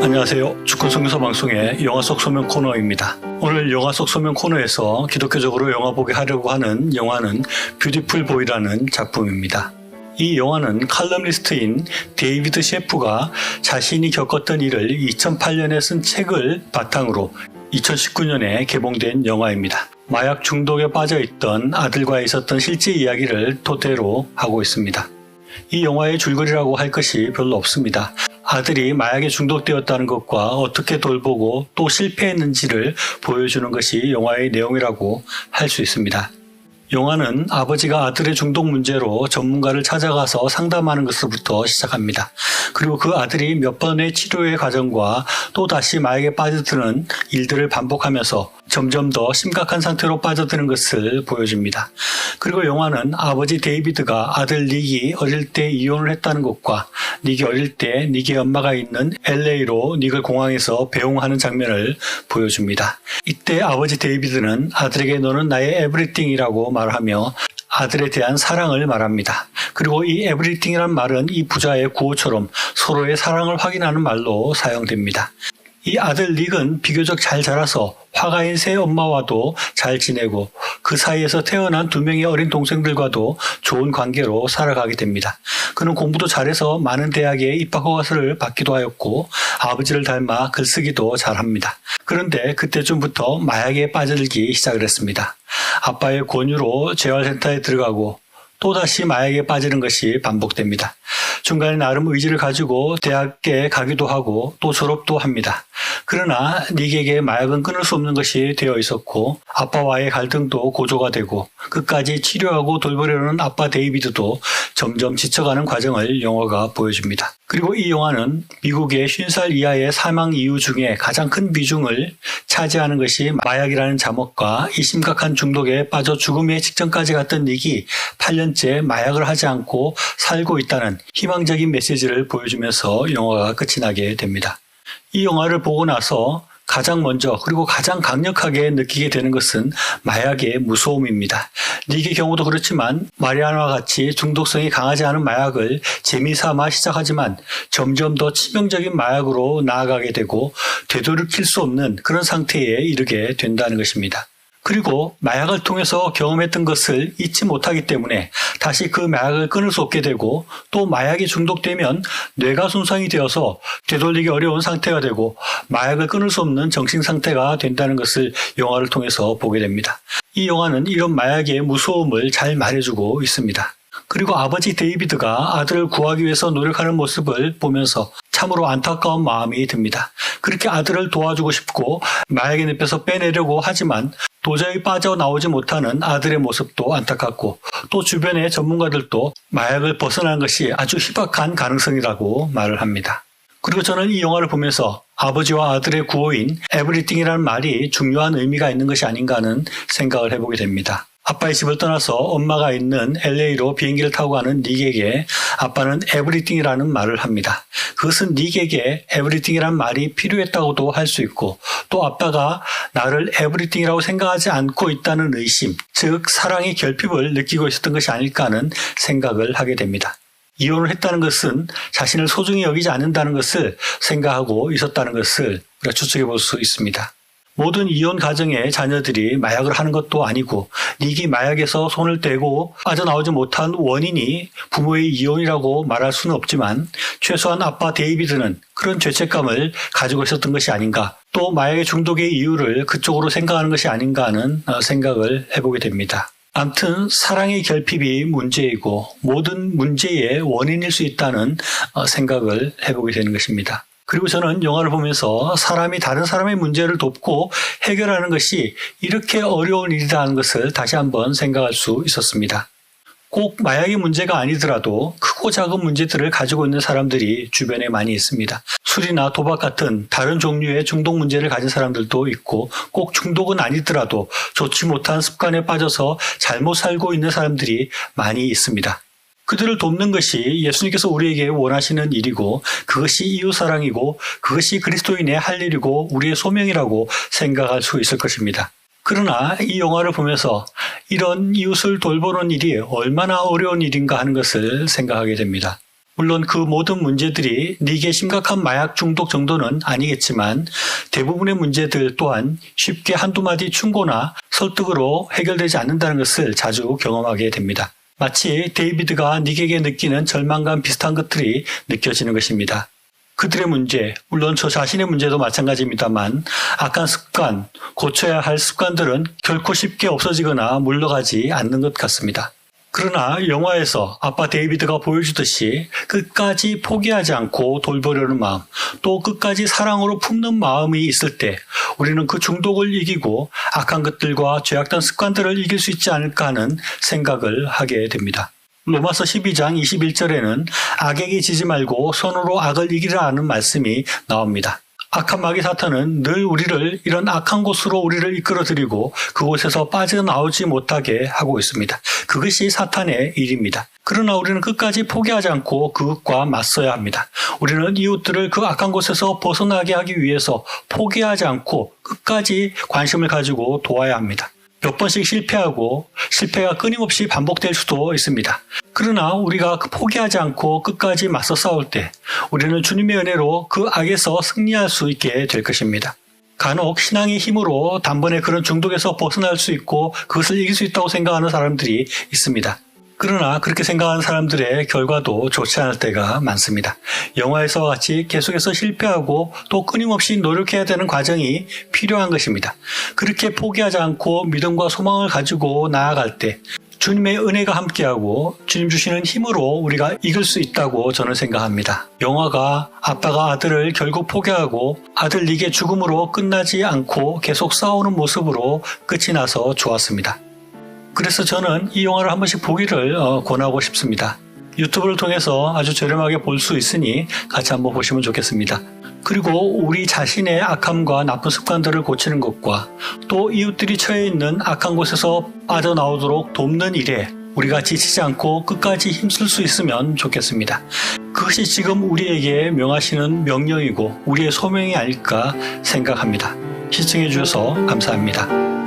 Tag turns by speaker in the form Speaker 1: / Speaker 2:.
Speaker 1: 안녕하세요. 주권선교사 방송의 영화 속 소명 코너입니다. 오늘 영화 속 소명 코너에서 기독교적으로 영화 보게 하려고 하는 영화는 뷰티풀 보이라는 작품입니다. 이 영화는 칼럼니스트인 데이비드 셰프가 자신이 겪었던 일을 2008년에 쓴 책을 바탕으로 2019년에 개봉된 영화입니다. 마약 중독에 빠져있던 아들과 있었던 실제 이야기를 토대로 하고 있습니다. 이 영화의 줄거리라고 할 것이 별로 없습니다. 아들이 마약에 중독되었다는 것과 어떻게 돌보고 또 실패했는지를 보여주는 것이 영화의 내용이라고 할 수 있습니다. 영화는 아버지가 아들의 중독 문제로 전문가를 찾아가서 상담하는 것으로부터 시작합니다. 그리고 그 아들이 몇 번의 치료의 과정과 또다시 마약에 빠져드는 일들을 반복하면서 점점 더 심각한 상태로 빠져드는 것을 보여줍니다. 그리고 영화는 아버지 데이비드가 아들 닉이 어릴 때 이혼을 했다는 것과 닉이 어릴 때 닉의 엄마가 있는 LA로 닉을 공항에서 배웅하는 장면을 보여줍니다. 이때 아버지 데이비드는 아들에게 너는 나의 에브리띵이라고 말하며 아들에 대한 사랑을 말합니다. 그리고 이 에브리띵이란 말은 이 부자의 구호처럼 서로의 사랑을 확인하는 말로 사용됩니다. 이 아들 닉은 비교적 잘 자라서 화가인 새 엄마와도 잘 지내고 그 사이에서 태어난 2명의 어린 동생들과도 좋은 관계로 살아가게 됩니다. 그는 공부도 잘해서 많은 대학에 입학 허가서를 받기도 하였고 아버지를 닮아 글쓰기도 잘합니다. 그런데 그때쯤부터 마약에 빠져들기 시작을 했습니다. 아빠의 권유로 재활센터에 들어가고 또다시 마약에 빠지는 것이 반복됩니다. 중간에 나름 의지를 가지고 대학에 가기도 하고 또 졸업도 합니다. 그러나 닉에게 마약은 끊을 수 없는 것이 되어 있었고 아빠와의 갈등도 고조가 되고 끝까지 치료하고 돌보려는 아빠 데이비드도 점점 지쳐가는 과정을 영화가 보여줍니다. 그리고 이 영화는 미국의 50살 이하의 사망 이유 중에 가장 큰 비중을 차지하는 것이 마약이라는 자목과 이 심각한 중독에 빠져 죽음의 직전까지 갔던 닉이 8년째 마약을 하지 않고 살고 있다는 희망적인 메시지를 보여주면서 영화가 끝이 나게 됩니다. 이 영화를 보고 나서 가장 먼저 그리고 가장 강력하게 느끼게 되는 것은 마약의 무서움입니다. 닉의 경우도 그렇지만 마리아나와 같이 중독성이 강하지 않은 마약을 재미삼아 시작하지만 점점 더 치명적인 마약으로 나아가게 되고 되돌이킬 수 없는 그런 상태에 이르게 된다는 것입니다. 그리고 마약을 통해서 경험했던 것을 잊지 못하기 때문에 다시 그 마약을 끊을 수 없게 되고 또 마약에 중독되면 뇌가 손상이 되어서 되돌리기 어려운 상태가 되고 마약을 끊을 수 없는 정신 상태가 된다는 것을 영화를 통해서 보게 됩니다. 이 영화는 이런 마약의 무서움을 잘 말해주고 있습니다. 그리고 아버지 데이비드가 아들을 구하기 위해서 노력하는 모습을 보면서 참으로 안타까운 마음이 듭니다. 그렇게 아들을 도와주고 싶고 마약의 늪에서 빼내려고 하지만 도저히 빠져나오지 못하는 아들의 모습도 안타깝고 또 주변의 전문가들도 마약을 벗어나는 것이 아주 희박한 가능성이라고 말을 합니다. 그리고 저는 이 영화를 보면서 아버지와 아들의 구호인 에브리띵이라는 말이 중요한 의미가 있는 것이 아닌가 하는 생각을 해보게 됩니다. 아빠의 집을 떠나서 엄마가 있는 LA로 비행기를 타고 가는 닉에게 아빠는 에브리띵이라는 말을 합니다. 그것은 닉에게 에브리띵이라는 말이 필요했다고도 할 수 있고 또 아빠가 나를 에브리띵이라고 생각하지 않고 있다는 의심, 즉 사랑의 결핍을 느끼고 있었던 것이 아닐까 하는 생각을 하게 됩니다. 이혼을 했다는 것은 자신을 소중히 여기지 않는다는 것을 생각하고 있었다는 것을 우리가 추측해 볼 수 있습니다. 모든 이혼 가정의 자녀들이 마약을 하는 것도 아니고 닉이 마약에서 손을 떼고 빠져나오지 못한 원인이 부모의 이혼이라고 말할 수는 없지만 최소한 아빠 데이비드는 그런 죄책감을 가지고 있었던 것이 아닌가, 또 마약의 중독의 이유를 그쪽으로 생각하는 것이 아닌가 하는 생각을 해보게 됩니다. 아무튼 사랑의 결핍이 문제이고 모든 문제의 원인일 수 있다는 생각을 해보게 되는 것입니다. 그리고 저는 영화를 보면서 사람이 다른 사람의 문제를 돕고 해결하는 것이 이렇게 어려운 일이라는 것을 다시 한번 생각할 수 있었습니다. 꼭 마약의 문제가 아니더라도 크고 작은 문제들을 가지고 있는 사람들이 주변에 많이 있습니다. 술이나 도박 같은 다른 종류의 중독 문제를 가진 사람들도 있고 꼭 중독은 아니더라도 좋지 못한 습관에 빠져서 잘못 살고 있는 사람들이 많이 있습니다. 그들을 돕는 것이 예수님께서 우리에게 원하시는 일이고 그것이 이웃사랑이고 그것이 그리스도인의 할 일이고 우리의 소명이라고 생각할 수 있을 것입니다. 그러나 이 영화를 보면서 이런 이웃을 돌보는 일이 얼마나 어려운 일인가 하는 것을 생각하게 됩니다. 물론 그 모든 문제들이 네게 심각한 마약 중독 정도는 아니겠지만 대부분의 문제들 또한 쉽게 한두 마디 충고나 설득으로 해결되지 않는다는 것을 자주 경험하게 됩니다. 마치 데이비드가 닉에게 느끼는 절망감 비슷한 것들이 느껴지는 것입니다. 그들의 문제, 물론 저 자신의 문제도 마찬가지입니다만 악한 습관, 고쳐야 할 습관들은 결코 쉽게 없어지거나 물러가지 않는 것 같습니다. 그러나 영화에서 아빠 데이비드가 보여주듯이 끝까지 포기하지 않고 돌보려는 마음, 또 끝까지 사랑으로 품는 마음이 있을 때 우리는 그 중독을 이기고 악한 것들과 죄악된 습관들을 이길 수 있지 않을까 하는 생각을 하게 됩니다. 로마서 12장 21절에는 악에게 지지 말고 손으로 악을 이기라 하는 말씀이 나옵니다. 악한 마귀 사탄은 늘 우리를 이런 악한 곳으로 우리를 이끌어들이고 그곳에서 빠져나오지 못하게 하고 있습니다. 그것이 사탄의 일입니다. 그러나 우리는 끝까지 포기하지 않고 그것과 맞서야 합니다. 우리는 이웃들을 그 악한 곳에서 벗어나게 하기 위해서 포기하지 않고 끝까지 관심을 가지고 도와야 합니다. 몇 번씩 실패하고 실패가 끊임없이 반복될 수도 있습니다. 그러나 우리가 포기하지 않고 끝까지 맞서 싸울 때 우리는 주님의 은혜로 그 악에서 승리할 수 있게 될 것입니다. 간혹 신앙의 힘으로 단번에 그런 중독에서 벗어날 수 있고 그것을 이길 수 있다고 생각하는 사람들이 있습니다. 그러나 그렇게 생각하는 사람들의 결과도 좋지 않을 때가 많습니다. 영화에서와 같이 계속해서 실패하고 또 끊임없이 노력해야 되는 과정이 필요한 것입니다. 그렇게 포기하지 않고 믿음과 소망을 가지고 나아갈 때 주님의 은혜가 함께하고 주님 주시는 힘으로 우리가 이길 수 있다고 저는 생각합니다. 영화가 아빠가 아들을 결국 포기하고 아들 닉의 죽음으로 끝나지 않고 계속 싸우는 모습으로 끝이 나서 좋았습니다. 그래서 저는 이 영화를 한 번씩 보기를 권하고 싶습니다. 유튜브를 통해서 아주 저렴하게 볼 수 있으니 같이 한번 보시면 좋겠습니다. 그리고 우리 자신의 악함과 나쁜 습관들을 고치는 것과 또 이웃들이 처해 있는 악한 곳에서 빠져나오도록 돕는 일에 우리가 지치지 않고 끝까지 힘쓸 수 있으면 좋겠습니다. 그것이 지금 우리에게 명하시는 명령이고 우리의 소명이 아닐까 생각합니다. 시청해 주셔서 감사합니다.